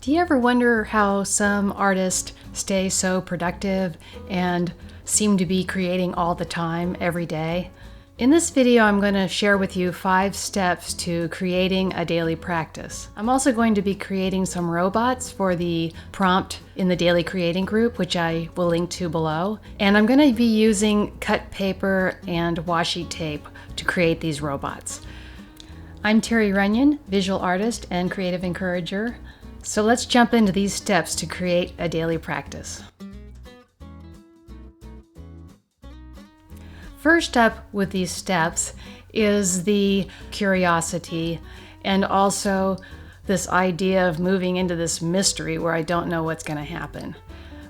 Do you ever wonder how some artists stay so productive and seem to be creating all the time, every day? In this video, I'm going to share with you 5 steps to creating a daily practice. I'm also going to be creating some robots for the prompt in the daily creating group, which I will link to below. And I'm going to be using cut paper and washi tape to create these robots. I'm Terry Runyan, visual artist and creative encourager. So let's jump into these steps to create a daily practice. First up with these steps is the curiosity and also this idea of moving into this mystery where I don't know what's going to happen.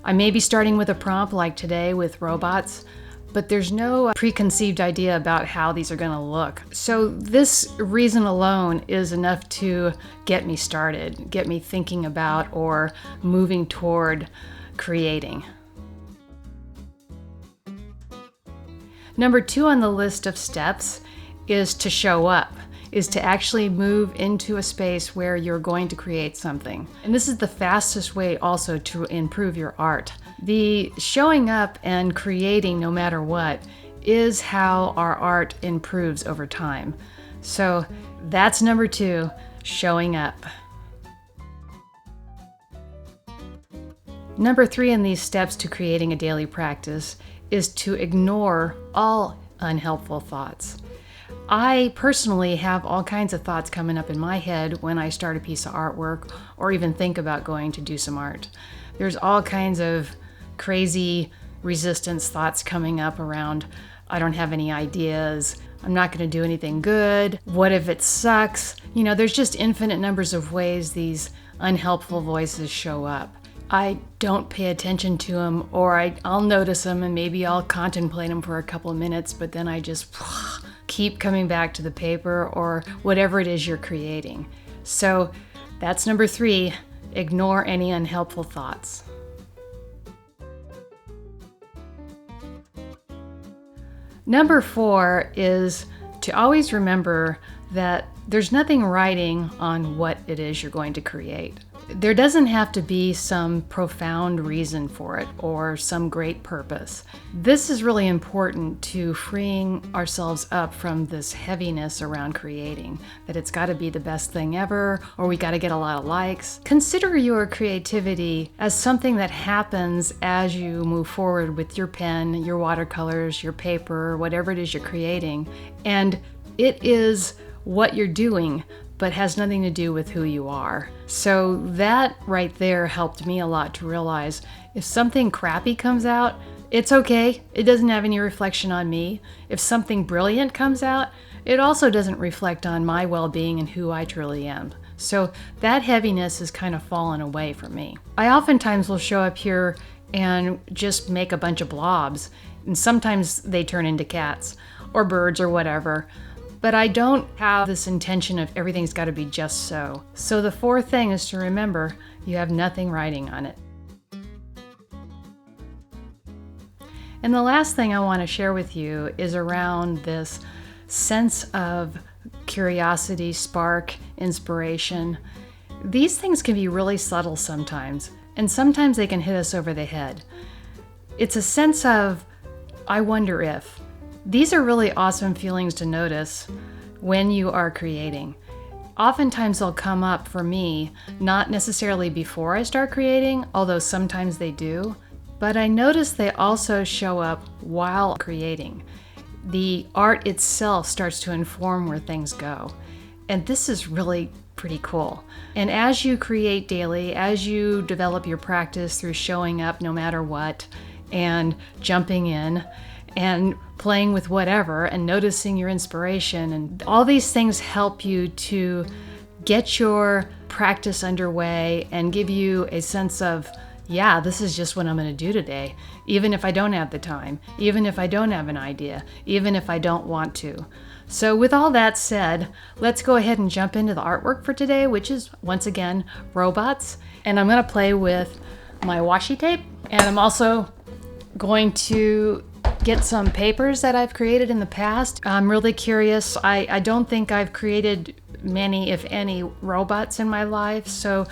I may be starting with a prompt like today with robots, but there's no preconceived idea about how these are going to look. So this reason alone is enough to get me started, get me thinking about or moving toward creating. Number 2 on the list of steps is to show up, is to actually move into a space where you're going to create something. And this is the fastest way also to improve your art. The showing up and creating no matter what is how our art improves over time. So that's number 2, showing up. Number 3 in these steps to creating a daily practice is to ignore all unhelpful thoughts. I personally have all kinds of thoughts coming up in my head when I start a piece of artwork or even think about going to do some art. There's all kinds of crazy resistance thoughts coming up around, I don't have any ideas, I'm not going to do anything good, what if it sucks? You know, there's just infinite numbers of ways these unhelpful voices show up. I don't pay attention to them, or I'll notice them and maybe I'll contemplate them for a couple of minutes, but then I just keep coming back to the paper or whatever it is you're creating. So that's number 3, ignore any unhelpful thoughts. Number 4 is to always remember that there's nothing writing on what it is you're going to create. There doesn't have to be some profound reason for it or some great purpose. This is really important to freeing ourselves up from this heaviness around creating, that it's got to be the best thing ever or we got to get a lot of likes. Consider your creativity as something that happens as you move forward with your pen, your watercolors, your paper, whatever it is you're creating, and it is what you're doing, but has nothing to do with who you are. So that right there helped me a lot to realize if something crappy comes out, it's okay. It doesn't have any reflection on me. If something brilliant comes out, it also doesn't reflect on my well-being and who I truly am. So that heaviness has kind of fallen away from me. I oftentimes will show up here and just make a bunch of blobs, and sometimes they turn into cats or birds or whatever. But I don't have this intention of everything's got to be just so. So the 4th thing is to remember you have nothing writing on it. And the last thing I want to share with you is around this sense of curiosity, spark, inspiration. These things can be really subtle sometimes, and sometimes they can hit us over the head. It's a sense of, I wonder if. These are really awesome feelings to notice when you are creating. Oftentimes they'll come up for me, not necessarily before I start creating, although sometimes they do, but I notice they also show up while creating. The art itself starts to inform where things go, and this is really pretty cool. And as you create daily, as you develop your practice through showing up no matter what, and jumping in, and playing with whatever and noticing your inspiration, and all these things help you to get your practice underway and give you a sense of, yeah, this is just what I'm going to do today, even if I don't have the time, even if I don't have an idea, even if I don't want to. So with all that said, let's go ahead and jump into the artwork for today, which is once again robots. And I'm going to play with my washi tape, and I'm also going to get some papers that I've created in the past. I'm really curious. I don't think I've created many, if any, robots in my life, so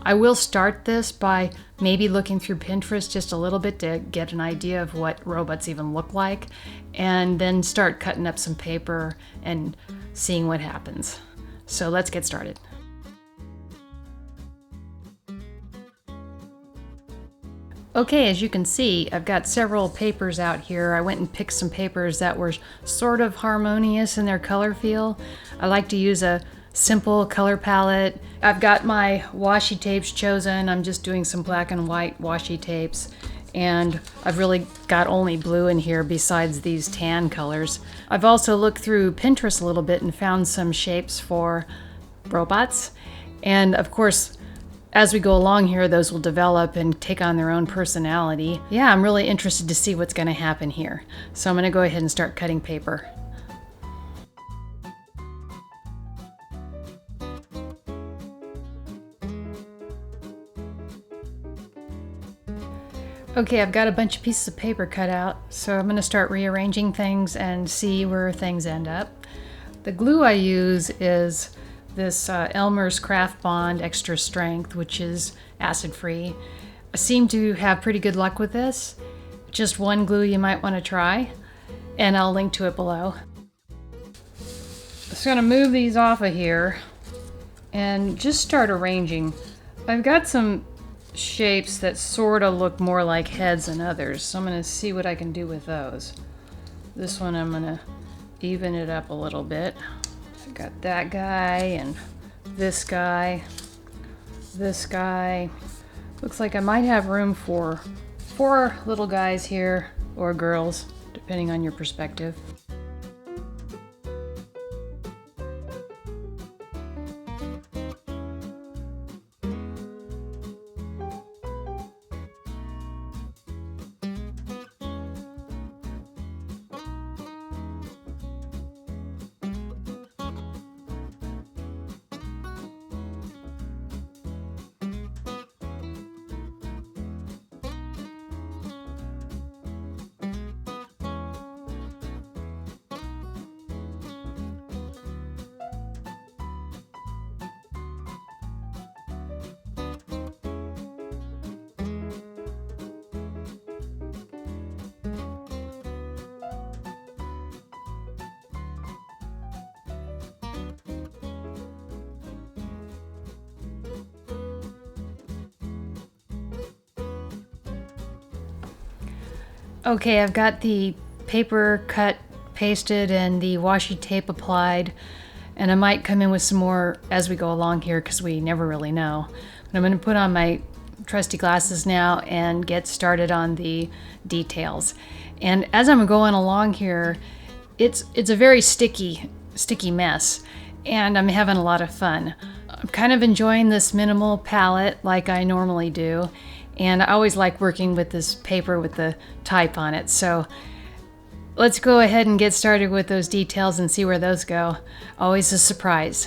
I will start this by maybe looking through Pinterest just a little bit to get an idea of what robots even look like, and then start cutting up some paper and seeing what happens. So let's get started. Okay, as you can see, I've got several papers out here. I went and picked some papers that were sort of harmonious in their color feel. I like to use a simple color palette. I've got my washi tapes chosen. I'm just doing some black and white washi tapes. And I've really got only blue in here besides these tan colors. I've also looked through Pinterest a little bit and found some shapes for robots. And of course, as we go along here, those will develop and take on their own personality. Yeah, I'm really interested to see what's going to happen here. So I'm going to go ahead and start cutting paper. Okay, I've got a bunch of pieces of paper cut out, so I'm going to start rearranging things and see where things end up. The glue I use is this Elmer's Craft Bond Extra Strength, which is acid-free. I seem to have pretty good luck with this. Just one glue you might want to try, and I'll link to it below. Just going to move these off of here and just start arranging. I've got some shapes that sort of look more like heads than others, so I'm going to see what I can do with those. This one I'm going to even it up a little bit. I've got that guy and this guy, this guy. Looks like I might have room for 4 little guys here, or girls, depending on your perspective. Okay, I've got the paper cut, pasted, and the washi tape applied, and I might come in with some more as we go along here because we never really know. But I'm going to put on my trusty glasses now and get started on the details. And as I'm going along here, it's a very sticky mess, and I'm having a lot of fun. I'm kind of enjoying this minimal palette like I normally do. And I always like working with this paper with the type on it. So let's go ahead and get started with those details and see where those go. Always a surprise.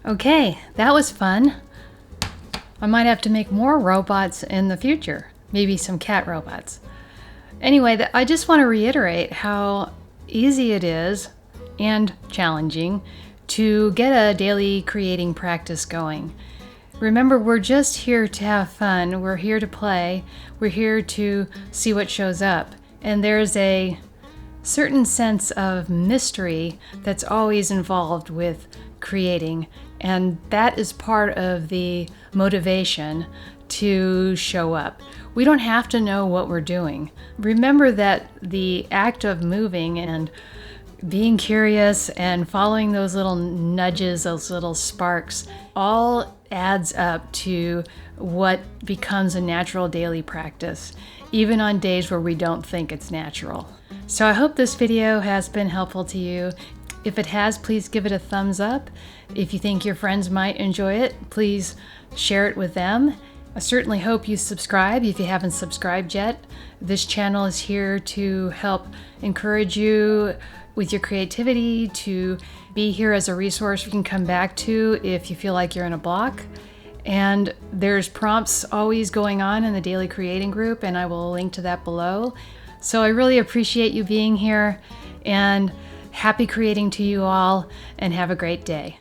Okay, that was fun. I might have to make more robots in the future, maybe some cat robots. Anyway, I just want to reiterate how easy it is and challenging to get a daily creating practice going. Remember, we're just here to have fun. We're here to play. We're here to see what shows up. And there's a certain sense of mystery that's always involved with creating. And that is part of the motivation to show up. We don't have to know what we're doing. Remember that the act of moving and being curious and following those little nudges, those little sparks, all adds up to what becomes a natural daily practice, even on days where we don't think it's natural. So I hope this video has been helpful to you. If it has, please give it a thumbs up. If you think your friends might enjoy it, please share it with them. I certainly hope you subscribe if you haven't subscribed yet. This channel is here to help encourage you with your creativity, to be here as a resource you can come back to if you feel like you're in a block. And there's prompts always going on in the Daily Creating group, and I will link to that below. So I really appreciate you being here, and happy creating to you all, and have a great day.